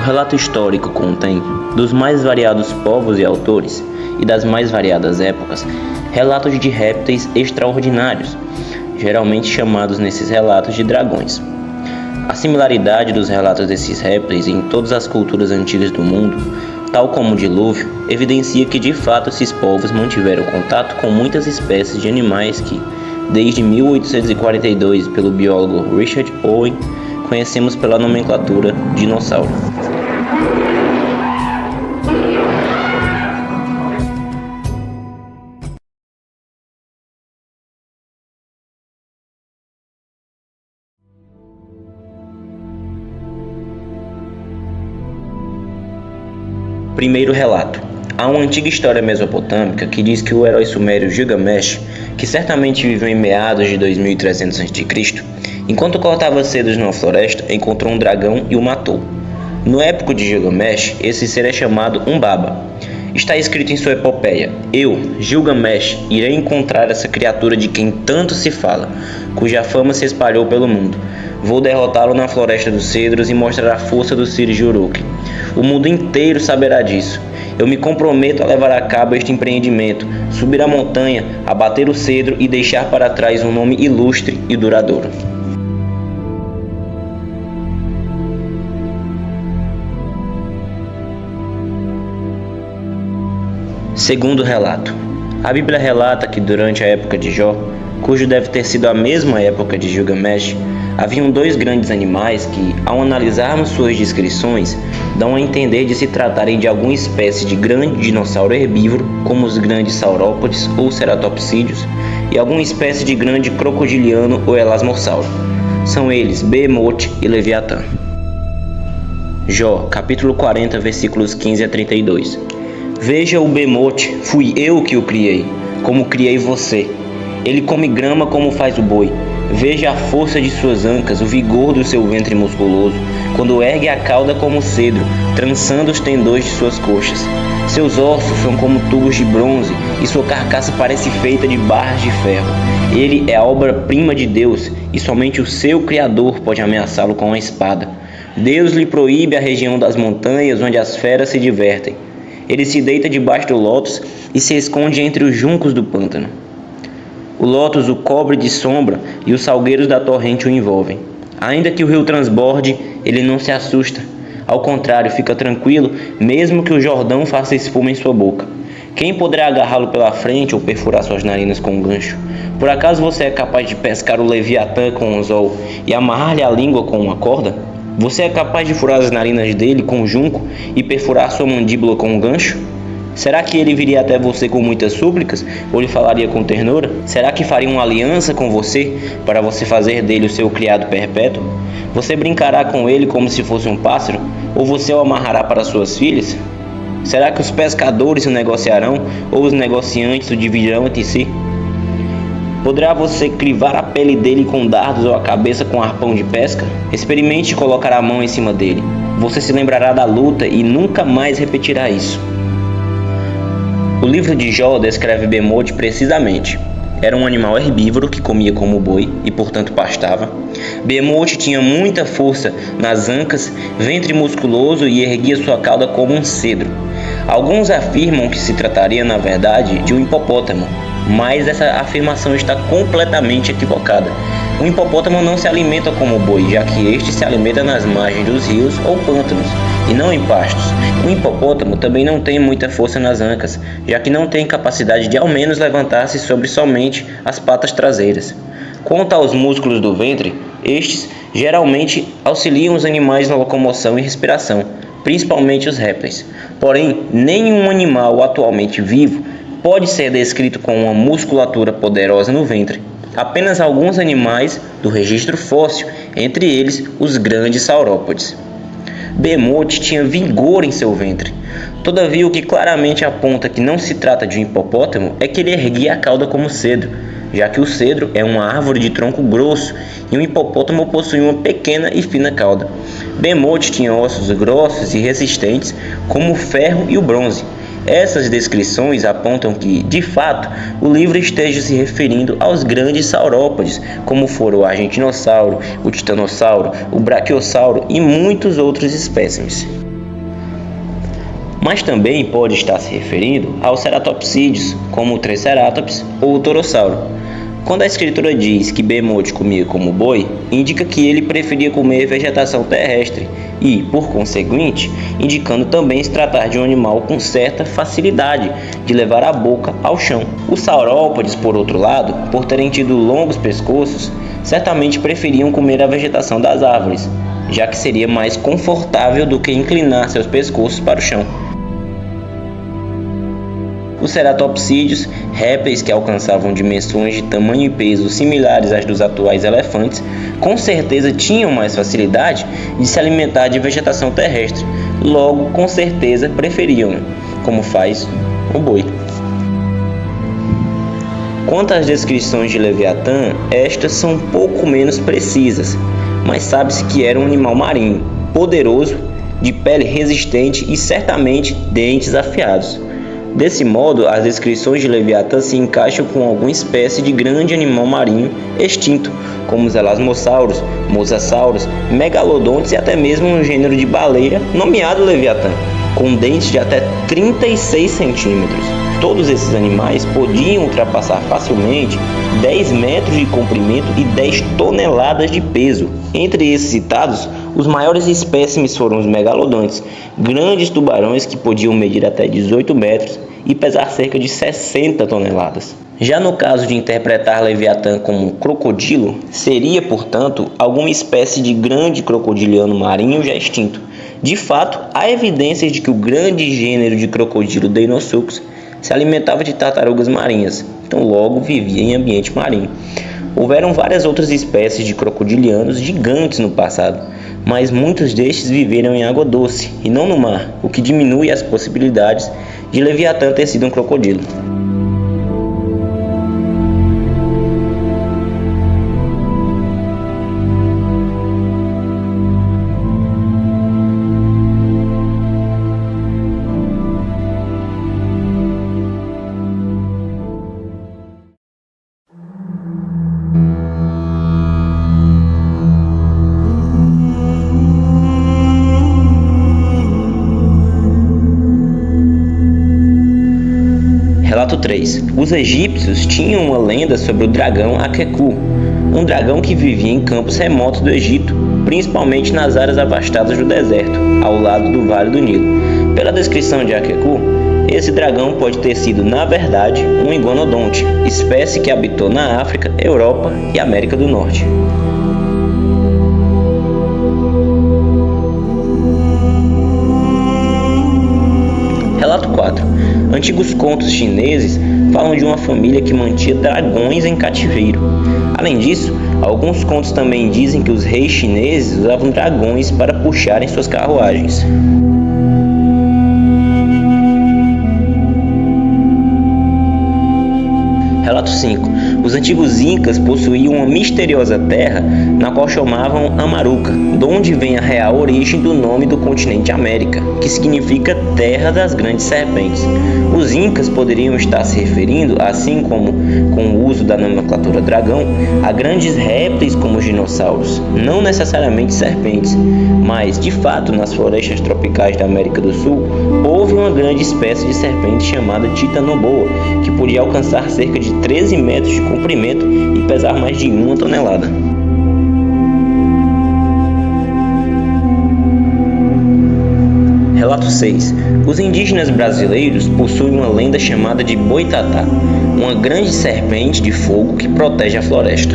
relato histórico contém, dos mais variados povos e autores, e das mais variadas épocas, relatos de répteis extraordinários, geralmente chamados nesses relatos de dragões. A similaridade dos relatos desses répteis em todas as culturas antigas do mundo, tal como o dilúvio, evidencia que de fato esses povos mantiveram contato com muitas espécies de animais que, desde 1842, pelo biólogo Richard Owen, conhecemos pela nomenclatura dinossauro. Primeiro relato. Há uma antiga história mesopotâmica que diz que o herói sumério Gilgamesh, que certamente viveu em meados de 2300 a.C., enquanto cortava cedros numa floresta, encontrou um dragão e o matou. No épico de Gilgamesh, esse ser é chamado Umbaba. Está escrito em sua epopeia: eu, Gilgamesh, irei encontrar essa criatura de quem tanto se fala, cuja fama se espalhou pelo mundo. Vou derrotá-lo na floresta dos cedros e mostrar a força do Siri Uruk. O mundo inteiro saberá disso. Eu me comprometo a levar a cabo este empreendimento, subir a montanha, abater o cedro e deixar para trás um nome ilustre e duradouro. Segundo relato. A Bíblia relata que durante a época de Jó, cujo deve ter sido a mesma época de Gilgamesh, haviam dois grandes animais que, ao analisarmos suas descrições, dão a entender de se tratarem de alguma espécie de grande dinossauro herbívoro, como os grandes saurópodes ou ceratopsídeos, e alguma espécie de grande crocodiliano ou elasmossauro. São eles Behemoth e Leviatã. Jó, capítulo 40, versículos 15 a 32. Veja o Behemoth, fui eu que o criei, como criei você. Ele come grama como faz o boi. Veja a força de suas ancas, o vigor do seu ventre musculoso, quando ergue a cauda como cedro, trançando os tendões de suas coxas. Seus ossos são como tubos de bronze, e sua carcaça parece feita de barras de ferro. Ele é a obra-prima de Deus, e somente o seu Criador pode ameaçá-lo com a espada. Deus lhe proíbe a região das montanhas onde as feras se divertem. Ele se deita debaixo do lótus e se esconde entre os juncos do pântano. O lótus o cobre de sombra e os salgueiros da torrente o envolvem. Ainda que o rio transborde, ele não se assusta. Ao contrário, fica tranquilo, mesmo que o Jordão faça espuma em sua boca. Quem poderá agarrá-lo pela frente ou perfurar suas narinas com um gancho? Por acaso você é capaz de pescar o Leviatã com um anzol e amarrar-lhe a língua com uma corda? Você é capaz de furar as narinas dele com um junco e perfurar sua mandíbula com um gancho? Será que ele viria até você com muitas súplicas, ou lhe falaria com ternura? Será que faria uma aliança com você, para você fazer dele o seu criado perpétuo? Você brincará com ele como se fosse um pássaro, ou você o amarrará para suas filhas? Será que os pescadores o negociarão, ou os negociantes o dividirão entre si? Poderá você crivar a pele dele com dardos ou a cabeça com arpão de pesca? Experimente colocar a mão em cima dele. Você se lembrará da luta e nunca mais repetirá isso. O livro de Jó descreve Behemoth precisamente. Era um animal herbívoro que comia como boi e, portanto, pastava. Behemoth tinha muita força nas ancas, ventre musculoso e erguia sua cauda como um cedro. Alguns afirmam que se trataria, na verdade, de um hipopótamo, mas essa afirmação está completamente equivocada. O hipopótamo não se alimenta como o boi, já que este se alimenta nas margens dos rios ou pântanos, e não em pastos. O hipopótamo também não tem muita força nas ancas, já que não tem capacidade de ao menos levantar-se sobre somente as patas traseiras. Quanto aos músculos do ventre, estes geralmente auxiliam os animais na locomoção e respiração, principalmente os répteis. Porém, nenhum animal atualmente vivo pode ser descrito com uma musculatura poderosa no ventre. Apenas alguns animais do registro fóssil, entre eles os grandes saurópodes. Behemoth tinha vigor em seu ventre. Todavia, o que claramente aponta que não se trata de um hipopótamo é que ele erguia a cauda como cedro, já que o cedro é uma árvore de tronco grosso e um hipopótamo possui uma pequena e fina cauda. Behemoth tinha ossos grossos e resistentes, como o ferro e o bronze. Essas descrições apontam que, de fato, o livro esteja se referindo aos grandes saurópodes, como foram o argentinossauro, o titanossauro, o braquiossauro e muitos outros espécimes. mas também pode estar se referindo aos ceratopsídeos, como o Triceratops ou o Torossauro. Quando a escritura diz que Behemoth comia como boi, indica que ele preferia comer vegetação terrestre e, por conseguinte, indicando também se tratar de um animal com certa facilidade de levar a boca ao chão. Os saurópodes, por outro lado, por terem tido longos pescoços, certamente preferiam comer a vegetação das árvores, já que seria mais confortável do que inclinar seus pescoços para o chão. Os ceratopsídeos, répteis que alcançavam dimensões de tamanho e peso similares às dos atuais elefantes, com certeza tinham mais facilidade de se alimentar de vegetação terrestre, logo com certeza preferiam, como faz o boi. Quanto às descrições de Leviatã, estas são um pouco menos precisas, mas sabe-se que era um animal marinho, poderoso, de pele resistente e certamente dentes afiados. Desse modo, as descrições de Leviatã se encaixam com alguma espécie de grande animal marinho extinto, como os elasmossauros, mosassauros, megalodontes e até mesmo um gênero de baleia nomeado Leviatã, com dentes de até 36 centímetros. Todos esses animais podiam ultrapassar facilmente 10 metros de comprimento e 10 toneladas de peso. Entre esses citados, os maiores espécimes foram os megalodontes, grandes tubarões que podiam medir até 18 metros e pesar cerca de 60 toneladas. Já no caso de interpretar Leviatã como um crocodilo, seria, portanto, alguma espécie de grande crocodiliano marinho já extinto. De fato, há evidências de que o grande gênero de crocodilo Deinosuchus se alimentava de tartarugas marinhas, então logo vivia em ambiente marinho. Houveram várias outras espécies de crocodilianos gigantes no passado, mas muitos destes viveram em água doce e não no mar, o que diminui as possibilidades de Leviatã ter sido um crocodilo. Relato 3. Os egípcios tinham uma lenda sobre o dragão Akeku, um dragão que vivia em campos remotos do Egito, principalmente nas áreas afastadas do deserto, ao lado do Vale do Nilo. Pela descrição de Akeku, esse dragão pode ter sido, na verdade, um iguanodonte, espécie que habitou na África, Europa e América do Norte. Relato 4. Antigos contos chineses falam de uma família que mantinha dragões em cativeiro. Além disso, alguns contos também dizem que os reis chineses usavam dragões para puxarem suas carruagens. Relato 5. Os antigos incas possuíam uma misteriosa terra na qual chamavam Amaruca, de onde vem a real origem do nome do continente América, que significa Terra das Grandes Serpentes. Os incas poderiam estar se referindo, assim como com o uso da nomenclatura dragão, a grandes répteis como os dinossauros, não necessariamente serpentes, mas, de fato, nas florestas tropicais da América do Sul, houve uma grande espécie de serpente chamada Titanoboa, que podia alcançar cerca de 13 metros de comprimento e pesar mais de 1 tonelada. Relato 6. Os indígenas brasileiros possuem uma lenda chamada de Boitatá, uma grande serpente de fogo que protege a floresta.